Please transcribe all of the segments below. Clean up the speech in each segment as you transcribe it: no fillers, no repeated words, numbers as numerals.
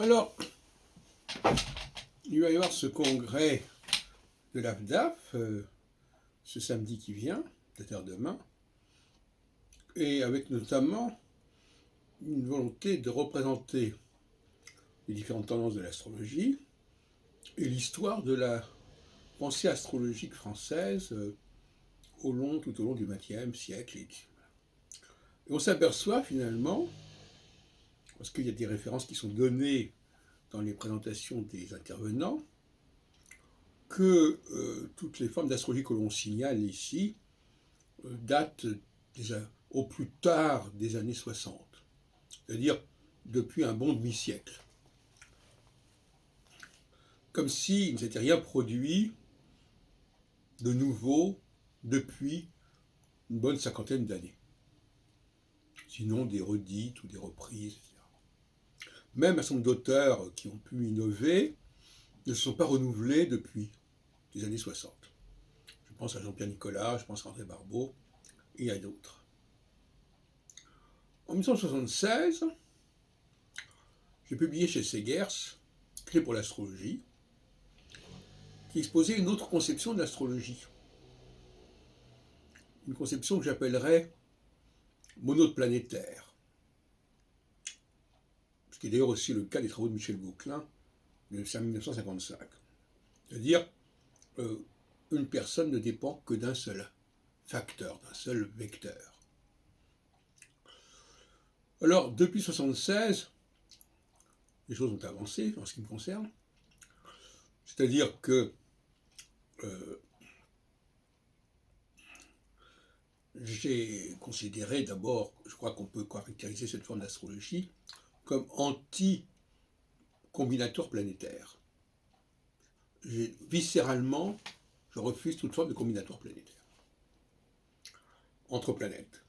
Alors, il va y avoir ce congrès de l'AFDAF ce samedi qui vient, c'est-à-dire demain, et avec notamment une volonté de représenter les différentes tendances de l'astrologie et l'histoire de la pensée astrologique française tout au long du XXe siècle. Et on s'aperçoit finalement, parce qu'il y a des références qui sont données dans les présentations des intervenants, que toutes les formes d'astrologie que l'on signale ici datent déjà au plus tard des années 60, c'est-à-dire depuis un bon demi-siècle. Comme s'il ne s'était rien produit de nouveau depuis une bonne cinquantaine d'années. Sinon des redites ou des reprises, etc. Même un certain nombre d'auteurs qui ont pu innover ne se sont pas renouvelés depuis les années 60. Je pense à Jean-Pierre Nicolas, je pense à André Barbeau, et à d'autres. En 1976, j'ai publié chez Segers, Clé pour l'astrologie, qui exposait une autre conception de l'astrologie. Une conception que j'appellerais monoplanétaire. Ce qui est d'ailleurs aussi le cas des travaux de Michel Gauquelin de 1955. C'est-à-dire, une personne ne dépend que d'un seul facteur, d'un seul vecteur. Alors, depuis 1976, les choses ont avancé en ce qui me concerne. C'est-à-dire que j'ai considéré d'abord, je crois qu'on peut caractériser cette forme d'astrologie comme anti-combinatoire planétaire. Viscéralement, je refuse toute forme de combinatoire planétaire entre planètes.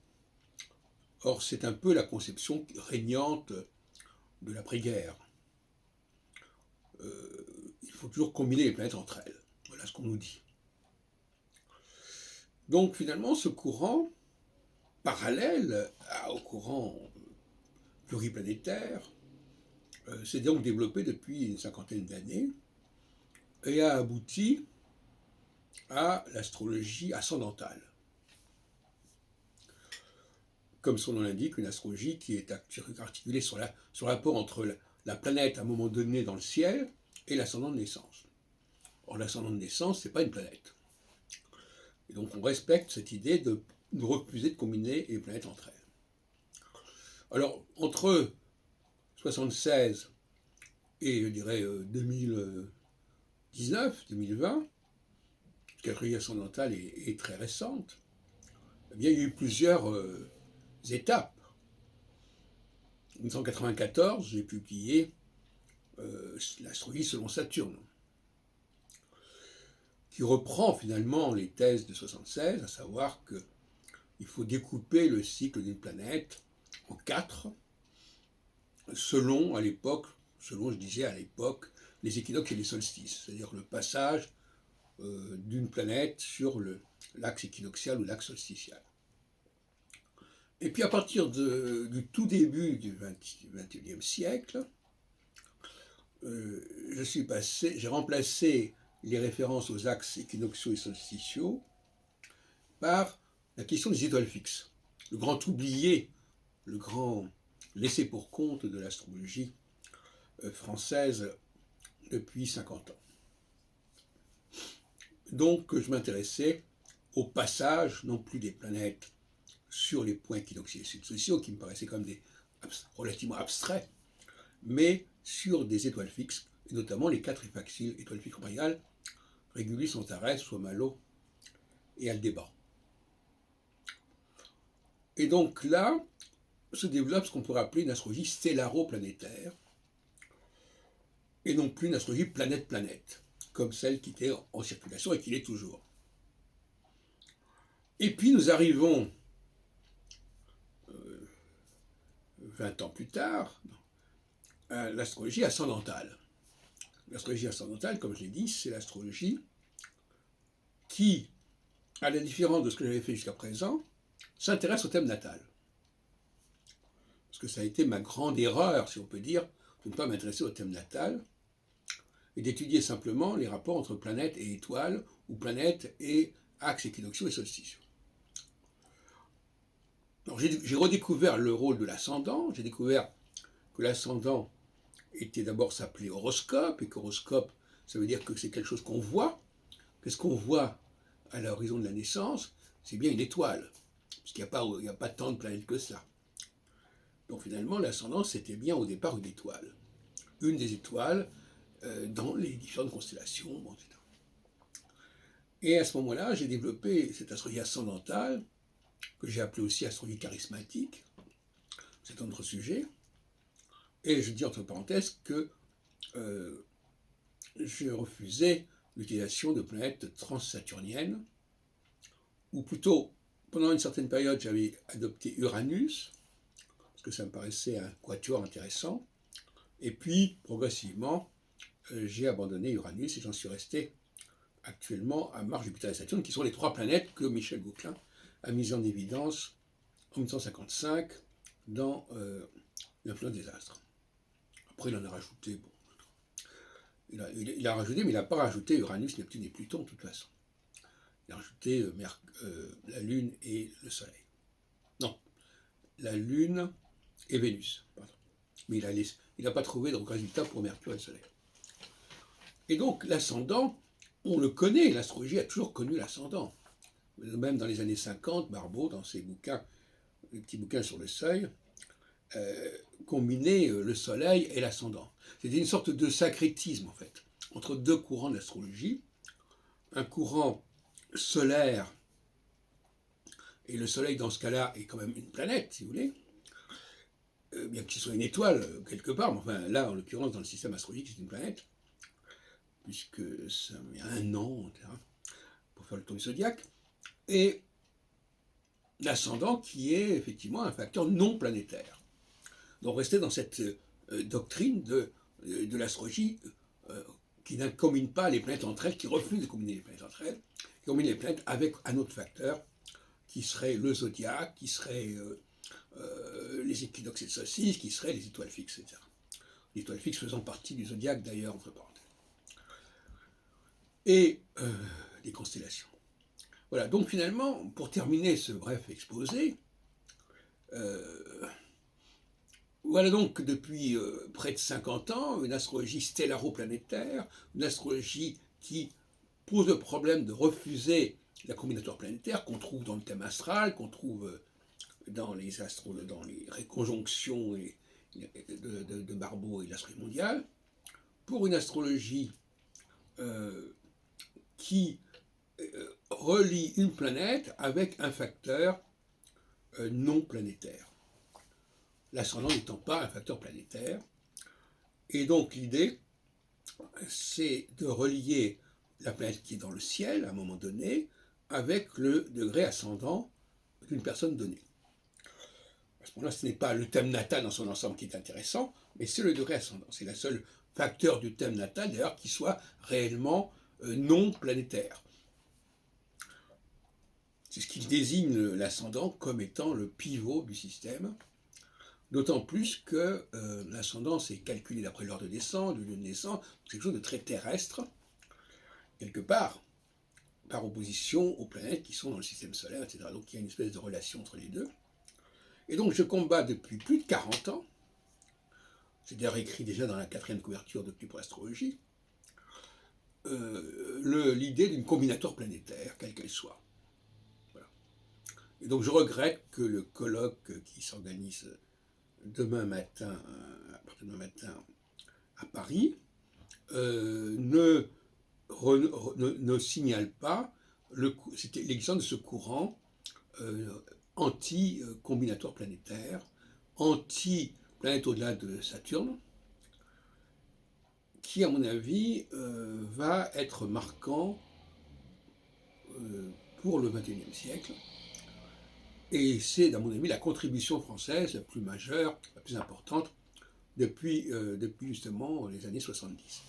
Or, c'est un peu la conception régnante de l'après-guerre. Il faut toujours combiner les planètes entre elles. Voilà ce qu'on nous dit. Donc finalement, ce courant, parallèle au courant pluriplanétaire, s'est donc développé depuis une cinquantaine d'années et a abouti à l'astrologie ascendantale. Comme son nom l'indique, une astrologie qui est articulée sur le rapport entre la planète à un moment donné dans le ciel et l'ascendant de naissance. Or, l'ascendant de naissance, ce n'est pas une planète. Et donc, on respecte cette idée de refuser de combiner les planètes entre elles. Alors, entre 1976 et, je dirais, 2019, 2020, l'astrologie ascendantale est très récente, eh bien, il y a eu plusieurs étapes. En 1994, j'ai publié l'astrologie selon Saturne, qui reprend finalement les thèses de 1976, à savoir qu'il faut découper le cycle d'une planète en 4, selon, je disais à l'époque, les équinoxes et les solstices, c'est-à-dire le passage d'une planète sur l'axe équinoxial ou l'axe solsticial. Et puis à partir du tout début du XXIe siècle, j'ai remplacé les références aux axes équinoxiaux et solsticiaux par la question des étoiles fixes, le grand oublié, le grand laissé pour compte de l'astrologie française depuis 50 ans. Donc je m'intéressais au passage, non plus des planètes sur les points équinoxiaux et solsticiaux, qui me paraissaient comme relativement abstraits, mais sur des étoiles fixes, et notamment les 4 étoiles fixes royales, Régulis, Antares, Soimalo et Aldéban. Et donc là, se développe ce qu'on pourrait appeler une astrologie stellaro-planétaire, et non plus une astrologie planète-planète, comme celle qui était en circulation et qui l'est toujours. Et puis nous arrivons 20 ans plus tard à l'astrologie ascendantale. L'astrologie ascendantale, comme je l'ai dit, c'est l'astrologie qui, à la différence de ce que j'avais fait jusqu'à présent, s'intéresse au thème natal. Parce que ça a été ma grande erreur, si on peut dire, de ne pas m'intéresser au thème natal et d'étudier simplement les rapports entre planètes et étoiles, ou planètes et axes équinoxiaux et solsticiaux. J'ai redécouvert le rôle de l'ascendant, j'ai découvert que l'ascendant était d'abord s'appelait horoscope, et qu'horoscope, ça veut dire que c'est quelque chose qu'on voit. Qu'est-ce qu'on voit à l'horizon de la naissance? C'est bien une étoile, parce qu'il n'y a pas tant de planètes que ça. Donc finalement, l'ascendant, c'était bien au départ une étoile. Une des étoiles dans les différentes constellations, bon, etc. Et à ce moment-là, j'ai développé cette astrologie ascendantale, que j'ai appelée aussi astrologie charismatique, c'est un autre sujet. Et je dis entre parenthèses que je refusais l'utilisation de planètes transsaturniennes, ou plutôt, pendant une certaine période, j'avais adopté Uranus, parce que ça me paraissait un quatuor intéressant, et puis, progressivement, j'ai abandonné Uranus et j'en suis resté actuellement à Mars, Jupiter et Saturne, qui sont les trois planètes que Michel Gauquelin a mises en évidence en 1955 dans L'influence des astres. Après, il en a rajouté, bon, il a rajouté, mais il n'a pas rajouté Uranus, Neptune et Pluton, de toute façon. Il a rajouté la Lune et le Soleil. Non, la Lune et Vénus, pardon. Mais il n'a pas trouvé de résultat pour Mercure et le Soleil. Et donc, l'ascendant, on le connaît, l'astrologie a toujours connu l'ascendant. Même dans les années 50, Barbeau, dans ses bouquins, les petits bouquins sur le seuil, combinait le Soleil et l'ascendant. C'était une sorte de sacrétisme, en fait, entre deux courants de l'astrologie. Un courant solaire, et le Soleil, dans ce cas-là, est quand même une planète, si vous voulez, bien qu'il soit une étoile, quelque part, mais enfin, là, en l'occurrence, dans le système astrologique, c'est une planète, puisque ça met 1 an, etc., pour faire le tour du zodiaque, et l'ascendant qui est effectivement un facteur non planétaire. Donc rester dans cette doctrine de l'astrologie qui ne combine pas les planètes entre elles, qui refuse de combiner les planètes entre elles, qui combine les planètes avec un autre facteur, qui serait le zodiaque, qui serait les équinoxes et le solstice, qui seraient les étoiles fixes, etc. Les étoiles fixes faisant partie du zodiaque d'ailleurs, entre parenthèses. Et les constellations. Voilà, donc finalement, pour terminer ce bref exposé, voilà donc depuis près de 50 ans une astrologie stellaro-planétaire, une astrologie qui pose le problème de refuser la combinatoire planétaire qu'on trouve dans le thème astral, qu'on trouve dans les conjonctions de Barbeau et de l'astrologie mondiale, pour une astrologie qui relie une planète avec un facteur non planétaire. L'ascendant n'étant pas un facteur planétaire. Et donc l'idée, c'est de relier la planète qui est dans le ciel à un moment donné avec le degré ascendant d'une personne donnée. À ce moment-là, ce n'est pas le thème natal dans son ensemble qui est intéressant, mais c'est le degré ascendant. C'est le seul facteur du thème natal, d'ailleurs, qui soit réellement non planétaire. C'est ce qui désigne l'ascendant comme étant le pivot du système, d'autant plus que l'ascendant c'est calculé d'après l'heure de naissance, le lieu de naissance, c'est quelque chose de très terrestre, quelque part, par opposition aux planètes qui sont dans le système solaire, etc. Donc il y a une espèce de relation entre les deux. Et donc je combats depuis plus de 40 ans, j'ai d'ailleurs écrit déjà dans la 4e couverture de Clés pour l'astrologie, l'idée d'une combinatoire planétaire, quelle qu'elle soit. Voilà. Et donc je regrette que le colloque qui s'organise demain matin, à partir de demain matin à Paris, ne signale pas l'existence de ce courant anti-combinatoire planétaire, anti-planète au-delà de Saturne, qui, à mon avis, va être marquant pour le XXIe siècle. Et c'est, à mon avis, la contribution française la plus majeure, la plus importante, depuis justement les années 70.